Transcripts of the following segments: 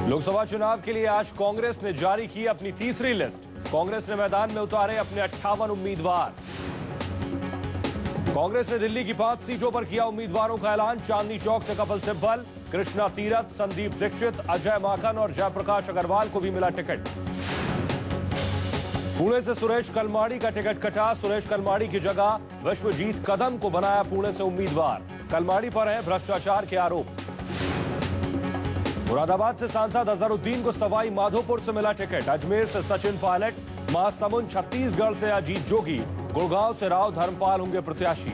लोकसभा चुनाव के लिए आज कांग्रेस ने जारी की अपनी तीसरी लिस्ट। कांग्रेस ने मैदान में उतारे अपने 58 उम्मीदवार। कांग्रेस ने दिल्ली की 5 सीटों पर किया उम्मीदवारों का ऐलान। चांदनी चौक से कपिल सिब्बल, कृष्णा तीरथ, संदीप दीक्षित, अजय माकन और जयप्रकाश अग्रवाल को भी मिला टिकट। पुणे से सुरेश कलमाड़ी का टिकट कटा। सुरेश कलमाड़ी की जगह विश्वजीत कदम को बनाया पुणे से उम्मीदवार। कलमाड़ी पर है भ्रष्टाचार के आरोप। मुरादाबाद से सांसद अजहरुद्दीन को सवाई माधोपुर से मिला टिकट। अजमेर से सचिन पायलट, महासमुंद छत्तीसगढ़ से अजीत जोगी, गुड़गांव से राव धर्मपाल होंगे प्रत्याशी।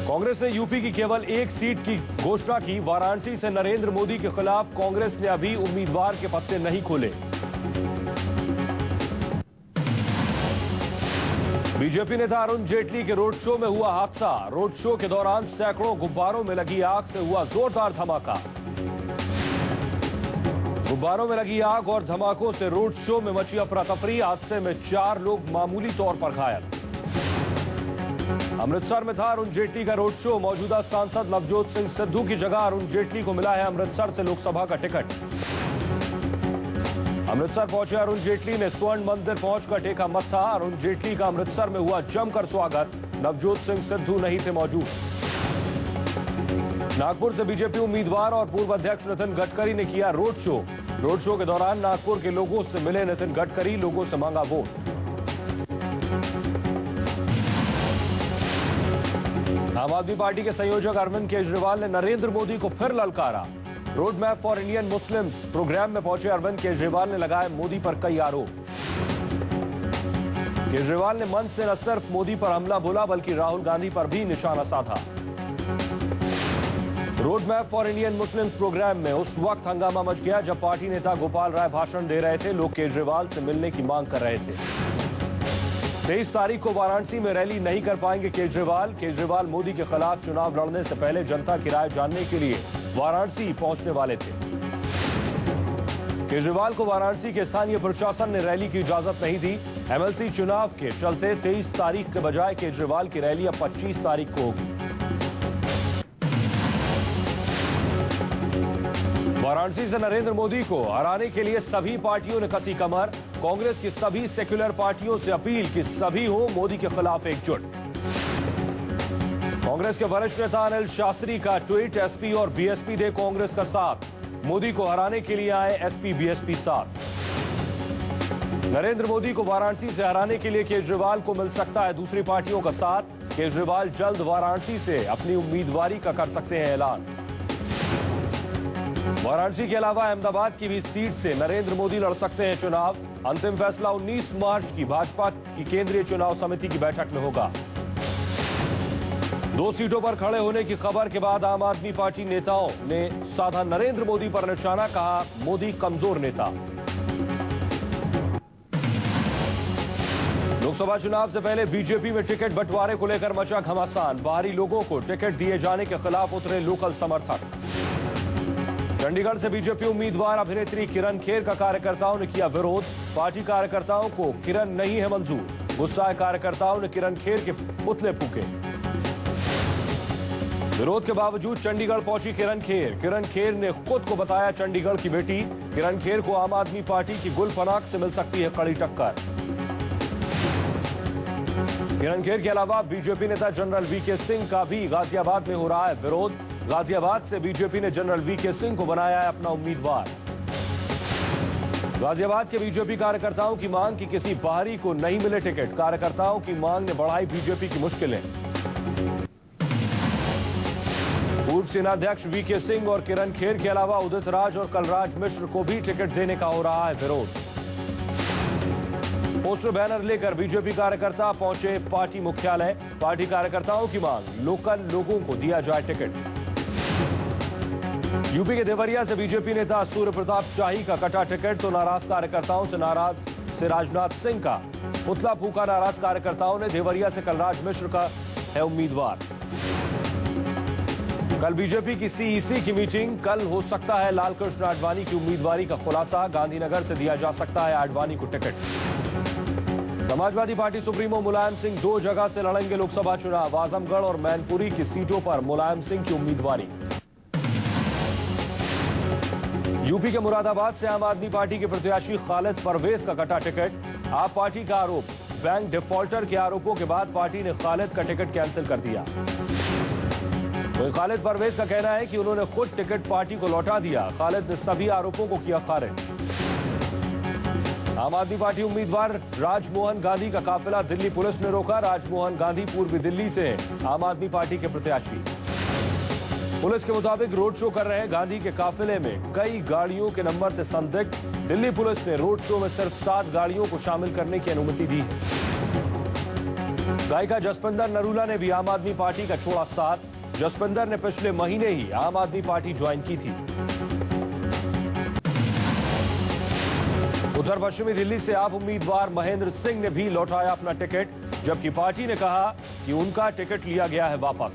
कांग्रेस ने यूपी की केवल एक सीट की घोषणा की। वाराणसी से नरेंद्र मोदी के खिलाफ कांग्रेस ने अभी उम्मीदवार के पत्ते नहीं खोले। बीजेपी नेता अरुण जेटली के रोड शो में हुआ हादसा। रोड शो के दौरान सैकड़ों गुब्बारों में लगी आग से हुआ जोरदार धमाका। गुब्बारों में लगी आग और धमाकों से रोड शो में मची अफरा तफरी। हादसे में 4 लोग मामूली तौर पर घायल। अमृतसर में था अरुण जेटली का रोड शो। मौजूदा सांसद नवजोत सिंह सिद्धू की जगह अरुण जेटली को मिला है अमृतसर से लोकसभा का टिकट। अमृतसर पहुंचे अरुण जेटली ने स्वर्ण मंदिर पहुंचकर टेका मत्था। अरुण जेटली का अमृतसर में हुआ जमकर स्वागत। नवजोत सिंह सिद्धू नहीं थे मौजूद। नागपुर से बीजेपी उम्मीदवार और पूर्व अध्यक्ष नितिन गडकरी ने किया रोड शो। रोड शो के दौरान नागपुर के लोगों से मिले नितिन गडकरी, लोगों से मांगा वोट। आम आदमी पार्टी के संयोजक अरविंद केजरीवाल ने नरेंद्र मोदी को फिर ललकारा। Road map for Indian Muslims programme में पहुंचे अरविंद केजरीवाल ने लगाए मोदी पर कई आरोप। केजरीवाल ने मंच से न सिर्फ मोदी पर हमला बोला बल्कि राहुल गांधी पर भी निशाना साधा। Road map for Indian Muslims programme में उस वक्त हंगामा मच गया जब पार्टी नेता गोपाल राय भाषण दे रहे थे। लोग केजरीवाल से मिलने की मांग कर रहे थे। 23 तारीख को वाराणसी में रैली नहीं कर पाएंगे केजरीवाल। केजरीवाल मोदी के खिलाफ चुनाव लड़ने से पहले जनता की राय जानने के लिए वाराणसी पहुंचने वाले थे। केजरीवाल को वाराणसी के स्थानीय प्रशासन ने रैली की इजाजत नहीं दी। एमएलसी चुनाव के चलते 23 तारीख के बजाय केजरीवाल की रैली अब 25 तारीख को होगी। वाराणसी से नरेंद्र मोदी को हराने के लिए सभी पार्टियों ने कसी कमर। कांग्रेस की सभी सेक्युलर पार्टियों से अपील कि सभी हो मोदी के खिलाफ एकजुट। कांग्रेस के वरिष्ठ नेता अनिल शास्त्री का ट्वीट, एसपी और बीएसपी दे कांग्रेस का साथ। मोदी को हराने के लिए आए एसपी बीएसपी साथ। नरेंद्र मोदी को वाराणसी से हराने के लिए केजरीवाल को मिल सकता है दूसरी पार्टियों का साथ। केजरीवाल जल्द वाराणसी से अपनी उम्मीदवारी का कर सकते हैं ऐलान। वाराणसी के अलावा अहमदाबाद की भी सीट से नरेंद्र मोदी लड़ सकते हैं चुनाव। अंतिम फैसला 19 मार्च की भाजपा की केंद्रीय चुनाव समिति की बैठक में होगा। 2 सीटों पर खड़े होने की खबर के बाद आम आदमी पार्टी नेताओं ने साधा नरेंद्र मोदी पर निशाना, कहा मोदी कमजोर नेता। लोकसभा चुनाव से पहले बीजेपी में टिकट बंटवारे को लेकर मचा घमासान। बाहरी लोगों को टिकट दिए जाने के खिलाफ उतरे लोकल समर्थक। चंडीगढ़ से बीजेपी उम्मीदवार अभिनेत्री किरण खेर का कार्यकर्ताओं ने किया विरोध। पार्टी कार्यकर्ताओं को किरण नहीं है मंजूर। गुस्साए कार्यकर्ताओं ने किरण खेर के पुतले फूके। विरोध के बावजूद चंडीगढ़ पहुंची किरण खेर। किरण खेर ने खुद को बताया चंडीगढ़ की बेटी। किरण खेर को आम आदमी पार्टी की गुल पनाग से मिल सकती है कड़ी टक्कर। किरण खेर के अलावा बीजेपी नेता जनरल वीके सिंह का भी गाजियाबाद में हो रहा है विरोध। गाजियाबाद से बीजेपी ने जनरल वीके सिंह को बनाया है अपना उम्मीदवार। गाजियाबाद के बीजेपी कार्यकर्ताओं की मांग कि किसी बाहरी को नहीं मिले टिकट। कार्यकर्ताओं की मांग ने बढ़ाई बीजेपी की मुश्किलें। पूर्व सेनाध्यक्ष वीके सिंह और किरण खेर के अलावा उदित राज और कलराज मिश्र को भी टिकट देने का हो रहा है विरोध। पोस्टर बैनर लेकर बीजेपी कार्यकर्ता पहुंचे पार्टी मुख्यालय। पार्टी कार्यकर्ताओं की मांग, लोकल लोगों को दिया जाए टिकट। यूपी के देवरिया से बीजेपी नेता सूर्य प्रताप शाही का कटा टिकट तो नाराज कार्यकर्ताओं से राजनाथ सिंह का पुतला फूका। नाराज कार्यकर्ताओं ने देवरिया से कलराज मिश्र का है उम्मीदवार। कल बीजेपी की सीईसी की मीटिंग। कल हो सकता है लालकृष्ण आडवाणी की उम्मीदवारी का खुलासा। गांधीनगर से दिया जा सकता है आडवाणी को ticket. Samajwadi party supremo Mulayam Singh 2 जगह से लड़ेंगे लोकसभा चुनाव। आजमगढ़ और मैनपुरी की सीटों पर मुलायम सिंह की उम्मीदवारी। यूपी के मुरादाबाद से आम आदमी पार्टी के प्रत्याशी खालिद परवेज का कटा टिकट। आप पार्टी का आरोप, बैंक डिफॉल्टर के आरोपों के बाद पार्टी ने खालिद का टिकट कैंसिल कर दिया। वहीं खालिद परवेज का कहना है कि उन्होंने खुद टिकट पार्टी को लौटा दिया। खालिद ने सभी आरोपों को किया खारिज। आम आदमी पार्टी उम्मीदवार राजमोहन गांधी का काफिला दिल्ली पुलिस ने रोका। राजमोहन गांधी पूर्वी दिल्ली से हैं, आम आदमी पार्टी के प्रत्याशी। पुलिस के मुताबिक रोड शो कर रहे गांधी के काफिले में कई गाड़ियों के नंबर थे संदिग्ध। दिल्ली पुलिस ने रोड शो में सिर्फ 7 गाड़ियों को शामिल करने की अनुमति दी है। गायिका जसपिंदर नरूला ने भी आम आदमी पार्टी का छोड़ा साथ। जसपिंदर ने पिछले महीने ही आम आदमी पार्टी ज्वाइन की थी। उत्तर पश्चिमी दिल्ली से आप उम्मीदवार महेंद्र सिंह ने भी लौटाया अपना टिकट, जबकि पार्टी ने कहा कि उनका टिकट लिया गया है वापस।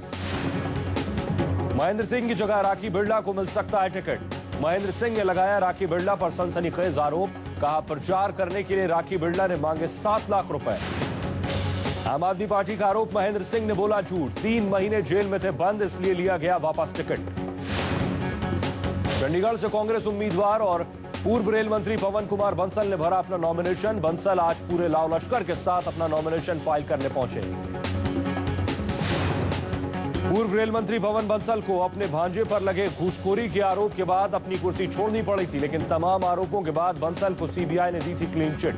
महेंद्र सिंह की जगह राखी बिरला को मिल सकता है टिकट। महेंद्र सिंह ने लगाया राखी बिरला पर सनसनीखेज आरोप। कहा प्रचार करने के लिए राखी बिरला ने मांगे 7 लाख रुपए। आम आदमी पार्टी का आरोप, महेंद्र सिंह ने बोला झूठ। 3 महीने जेल में थे बंद, इसलिए लिया गया वापस टिकट। चंडीगढ़ से कांग्रेस उम्मीदवार और पूर्व रेल मंत्री पवन कुमार बंसल ने भरा अपना नॉमिनेशन। बंसल आज पूरे लाव लश्कर के साथ अपना नॉमिनेशन फाइल करने पहुंचे। पूर्व रेल मंत्री पवन बंसल को अपने भांजे पर लगे घूसखोरी के आरोप के बाद अपनी कुर्सी छोड़नी पड़ी थी, लेकिन तमाम आरोपों के बाद बंसल को सीबीआई ने दी थी क्लीन चिट।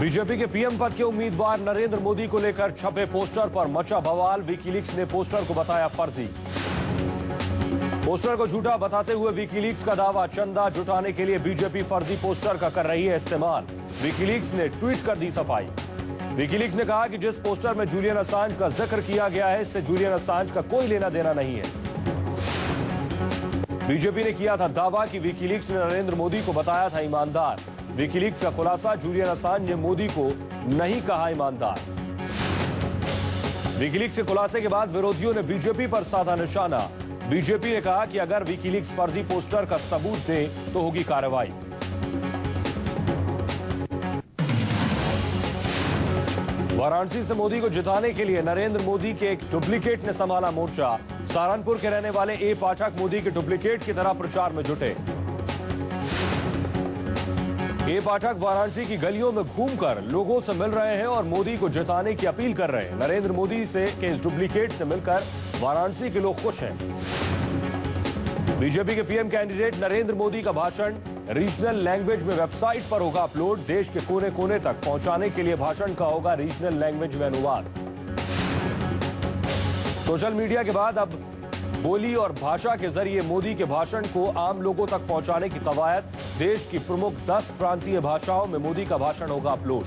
बीजेपी के पीएम पद के उम्मीदवार नरेंद्र मोदी को लेकर छपे पोस्टर पर मचा बवाल। विकीलीक्स ने पोस्टर को बताया फर्जी। पोस्टर को झूठा बताते हुए विकीलीक्स का दावा, चंदा जुटाने के लिए बीजेपी फर्जी पोस्टर का कर रही है इस्तेमाल। विकीलीक्स ने ट्वीट कर दी सफाई। विकीलीक्स ने कहा कि जिस पोस्टर में जूलियन असांज का जिक्र किया गया है, इससे जूलियन असांज का कोई लेना देना नहीं है। बीजेपी ने किया था दावा कि विकीलीक्स ने नरेंद्र मोदी को बताया था ईमानदार। विकीलीक्स का खुलासा, जूलियन असांज ने मोदी को नहीं कहा ईमानदार। विकीलीक्स के खुलासे के बाद विरोधियों ने बीजेपी पर साधा निशाना। बीजेपी ने कहा कि अगर विकीलीक्स फर्जी पोस्टर का सबूत दे तो होगी कार्रवाई। वाराणसी से मोदी को जिताने के लिए नरेंद्र मोदी के एक डुप्लीकेट ने संभाला मोर्चा। सहारनपुर के रहने वाले ए पाठक मोदी के डुप्लीकेट की तरह प्रचार में जुटे। ए पाठक वाराणसी की गलियों में घूमकर लोगों से मिल रहे हैं और मोदी को जिताने की अपील कर रहे हैं। नरेंद्र मोदी से के इस डुप्लीकेट से मिलकर वाराणसी के लोग खुश हैं। बीजेपी के पीएम कैंडिडेट नरेंद्र मोदी का भाषण रीजनल लैंग्वेज में वेबसाइट पर होगा अपलोड। देश के कोने कोने तक पहुंचाने के लिए भाषण का होगा रीजनल लैंग्वेज में अनुवाद। सोशल मीडिया के बाद अब बोली और भाषा के जरिए मोदी के भाषण को आम लोगों तक पहुंचाने की कवायद। देश की प्रमुख 10 प्रांतीय भाषाओं में मोदी का भाषण होगा अपलोड।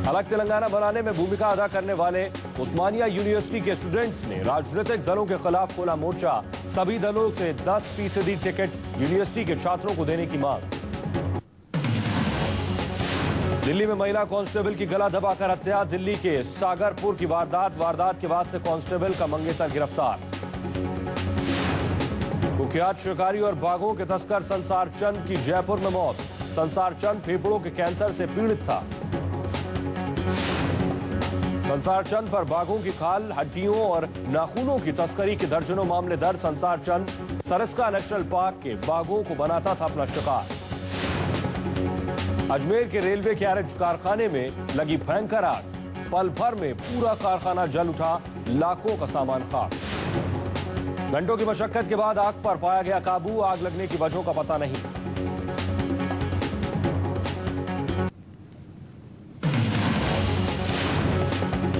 अलग तेलंगाना बनाने में भूमिका अदा करने वाले उस्मानिया यूनिवर्सिटी के स्टूडेंट्स ने राजनीतिक दलों के खिलाफ खोला मोर्चा। सभी दलों से 10% टिकट यूनिवर्सिटी के छात्रों को देने की मांग। दिल्ली में महिला कांस्टेबल की गला दबाकर हत्या। दिल्ली के सागरपुर की वारदात के बाद से कांस्टेबल का मंगेतर गिरफ्तार। कुख्यात शिकारी और बाघों के तस्कर संसार चंद की जयपुर में मौत। संसार चंद फेफड़ों के कैंसर से पीड़ित था। संसार चंद पर बाघों की खाल, हड्डियों और नाखूनों की तस्करी के दर्जनों मामले दर्ज। संसार चंद सरिस्का नेशनल पार्क के बाघों को बनाता था अपना शिकार। अजमेर के रेलवे कैरेज कारखाने में लगी भयंकर आग। पल भर में पूरा कारखाना जल उठा, लाखों का सामान खाक। घंटों की मशक्कत के बाद आग पर पाया गया काबू। आग लगने की वजहों का पता नहीं।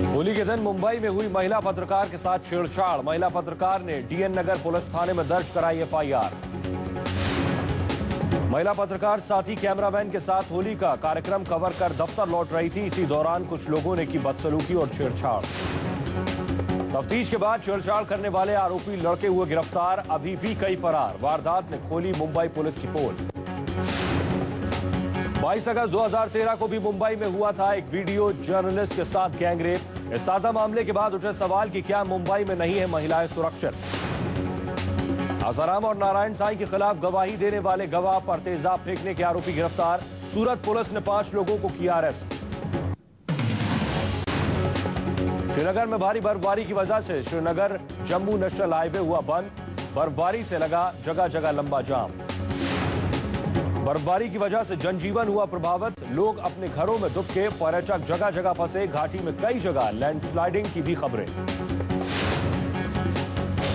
होली के दिन मुंबई में हुई महिला पत्रकार के साथ छेड़छाड़। महिला पत्रकार ने डीएन नगर पुलिस थाने में दर्ज कराई एफआईआर। महिला पत्रकार साथी कैमरामैन के साथ होली का कार्यक्रम कवर कर दफ्तर लौट रही थी। इसी दौरान कुछ लोगों ने की बदसलूकी और छेड़छाड़। तफ्तीश के बाद छेड़छाड़ करने वाले आरोपी लड़के हुए गिरफ्तार। अभी भी कई फरार। वारदात ने खोली मुंबई पुलिस की पोल। 22 अगस्त 2013 को भी मुंबई में हुआ था एक वीडियो जर्नलिस्ट के साथ गैंगरेप। इस ताजा मामले के बाद उठे सवाल कि क्या मुंबई में नहीं है महिलाएं सुरक्षित। आसाराम और नारायण साईं के खिलाफ गवाही देने वाले गवाह पर तेजाब फेंकने के आरोपी गिरफ्तार। सूरत पुलिस ने 5 लोगों को किया अरेस्ट। श्रीनगर में भारी बर्फबारी की वजह से श्रीनगर जम्मू नेशनल हाईवे हुआ बंद। बर्फबारी से लगा जगह जगह लंबा जाम। बर्फबारी की वजह से जनजीवन हुआ प्रभावित। लोग अपने घरों में दुबके, पर्यटक जगह जगह फंसे। घाटी में कई जगह लैंडस्लाइडिंग की भी खबरें।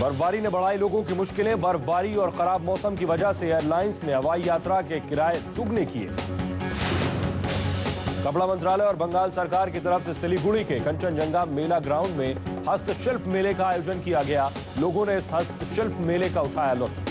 बर्फबारी ने बढ़ाई लोगों की मुश्किलें। बर्फबारी और खराब मौसम की वजह से एयरलाइंस ने हवाई यात्रा के किराए दुगने किए। कपड़ा मंत्रालय और बंगाल सरकार की तरफ से सिलीगुड़ी के कंचनजंगा मेला ग्राउंड में हस्तशिल्प मेले का आयोजन किया गया। लोगों ने इस हस्तशिल्प मेले का उठाया लुत्फ।